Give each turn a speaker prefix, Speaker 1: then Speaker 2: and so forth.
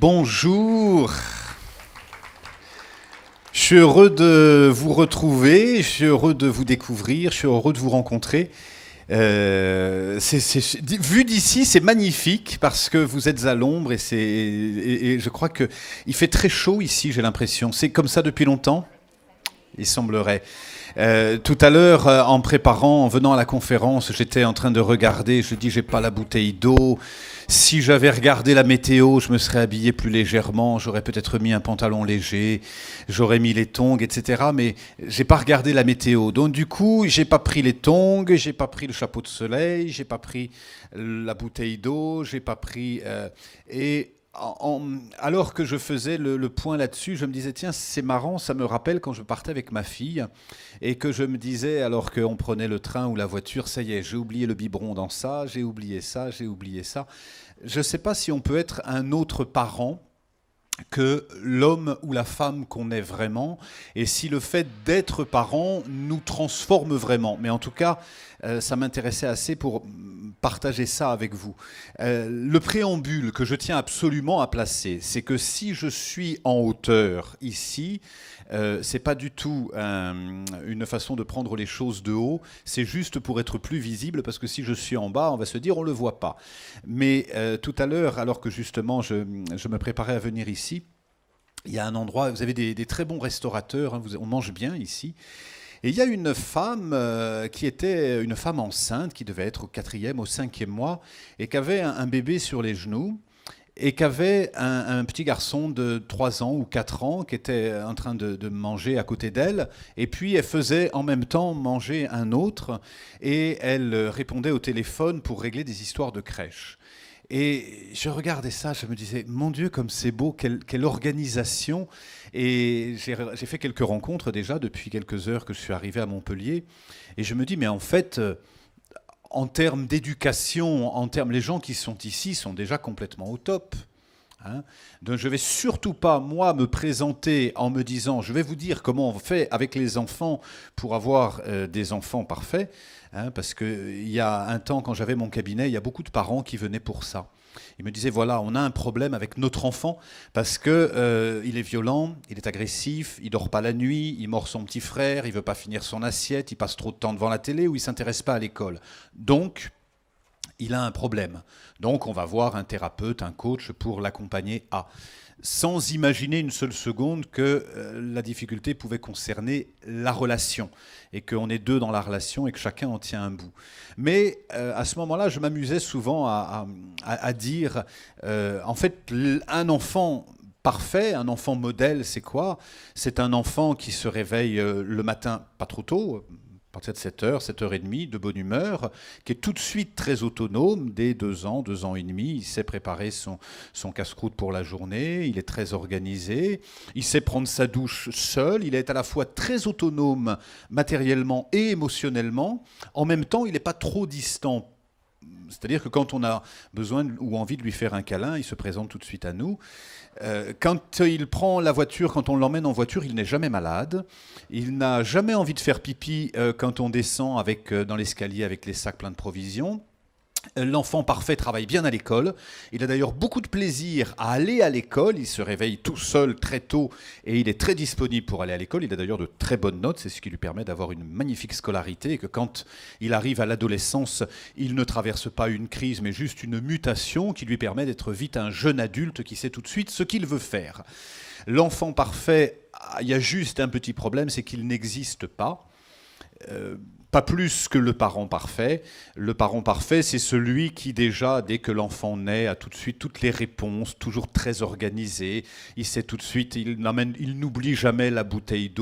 Speaker 1: Bonjour, je suis heureux de vous retrouver, je suis heureux de vous découvrir, je suis heureux de vous rencontrer. Vu d'ici, c'est magnifique parce que vous êtes à l'ombre et je crois qu'il fait très chaud ici, j'ai l'impression. C'est comme ça depuis longtemps ? Il semblerait. Tout à l'heure, en préparant, en venant à la conférence, j'étais en train de regarder, je dis j'ai pas la bouteille d'eau. Si j'avais regardé la météo, je me serais habillé plus légèrement, j'aurais peut-être mis un pantalon léger, j'aurais mis les tongs, etc. Mais j'ai pas regardé la météo. Donc du coup, j'ai pas pris les tongs, j'ai pas pris le chapeau de soleil, j'ai pas pris la bouteille d'eau, j'ai pas pris... Alors que je faisais le point là-dessus, je me disais, tiens, c'est marrant, ça me rappelle quand je partais avec ma fille et que je me disais, alors qu'on prenait le train ou la voiture, ça y est, j'ai oublié le biberon dans ça, j'ai oublié ça, j'ai oublié ça. Je ne sais pas si on peut être un autre parent que l'homme ou la femme qu'on est vraiment, et si le fait d'être parent nous transforme vraiment. Mais en tout cas, ça m'intéressait assez pour partager ça avec vous. Le préambule que je tiens absolument à placer, c'est que si je suis en hauteur ici, c'est pas du tout une façon de prendre les choses de haut, c'est juste pour être plus visible, parce que si je suis en bas, on va se dire on le voit pas. Mais tout à l'heure, alors que justement je me préparais à venir ici, il y a un endroit, vous avez des très bons restaurateurs, hein, on mange bien ici. Et il y a une femme qui était une femme enceinte, qui devait être au 4e, au 5e mois, et qui avait un bébé sur les genoux, et qui avait un petit garçon de 3 ans ou 4 ans qui était en train de manger à côté d'elle, et puis elle faisait en même temps manger un autre, et elle répondait au téléphone pour régler des histoires de crèche. Et je regardais ça, je me disais, mon Dieu, comme c'est beau, quelle organisation. Et j'ai fait quelques rencontres déjà depuis quelques heures que je suis arrivé à Montpellier. Et je me dis, mais en fait, en termes d'éducation, les gens qui sont ici sont déjà complètement au top. Hein. Donc je ne vais surtout pas, moi, me présenter en me disant, je vais vous dire comment on fait avec les enfants pour avoir des enfants parfaits. Hein, parce qu'il y a un temps, quand j'avais mon cabinet, il y a beaucoup de parents qui venaient pour ça. Ils me disaient, voilà, on a un problème avec notre enfant parce qu'il est violent, il est agressif, il ne dort pas la nuit, il mord son petit frère, il ne veut pas finir son assiette, il passe trop de temps devant la télé ou il ne s'intéresse pas à l'école. Donc, il a un problème. Donc, on va voir un thérapeute, un coach pour l'accompagner à... sans imaginer une seule seconde que la difficulté pouvait concerner la relation et qu'on est deux dans la relation et que chacun en tient un bout. Mais à ce moment-là, je m'amusais souvent à dire, en fait, un enfant parfait, un enfant modèle, c'est quoi ? C'est un enfant qui se réveille le matin pas trop tôt, à partir de 7h, 7h30, de bonne humeur, qui est tout de suite très autonome, dès 2 ans, 2 ans et demi, il sait préparer son casse-croûte pour la journée, il est très organisé, il sait prendre sa douche seul, il est à la fois très autonome matériellement et émotionnellement, en même temps il n'est pas trop distant. C'est-à-dire que quand on a besoin ou envie de lui faire un câlin, il se présente tout de suite à nous. Quand il prend la voiture, quand on l'emmène en voiture, il n'est jamais malade. Il n'a jamais envie de faire pipi quand on descend dans l'escalier avec les sacs pleins de provisions. L'enfant parfait travaille bien à l'école. Il a d'ailleurs beaucoup de plaisir à aller à l'école. Il se réveille tout seul très tôt et il est très disponible pour aller à l'école. Il a d'ailleurs de très bonnes notes. C'est ce qui lui permet d'avoir une magnifique scolarité et que quand il arrive à l'adolescence, il ne traverse pas une crise mais juste une mutation qui lui permet d'être vite un jeune adulte qui sait tout de suite ce qu'il veut faire. L'enfant parfait, il y a juste un petit problème, c'est qu'il n'existe pas. Pas plus que le parent parfait. Le parent parfait, c'est celui qui déjà, dès que l'enfant naît, a tout de suite toutes les réponses, toujours très organisé. Il sait tout de suite, il n'oublie jamais la bouteille d'eau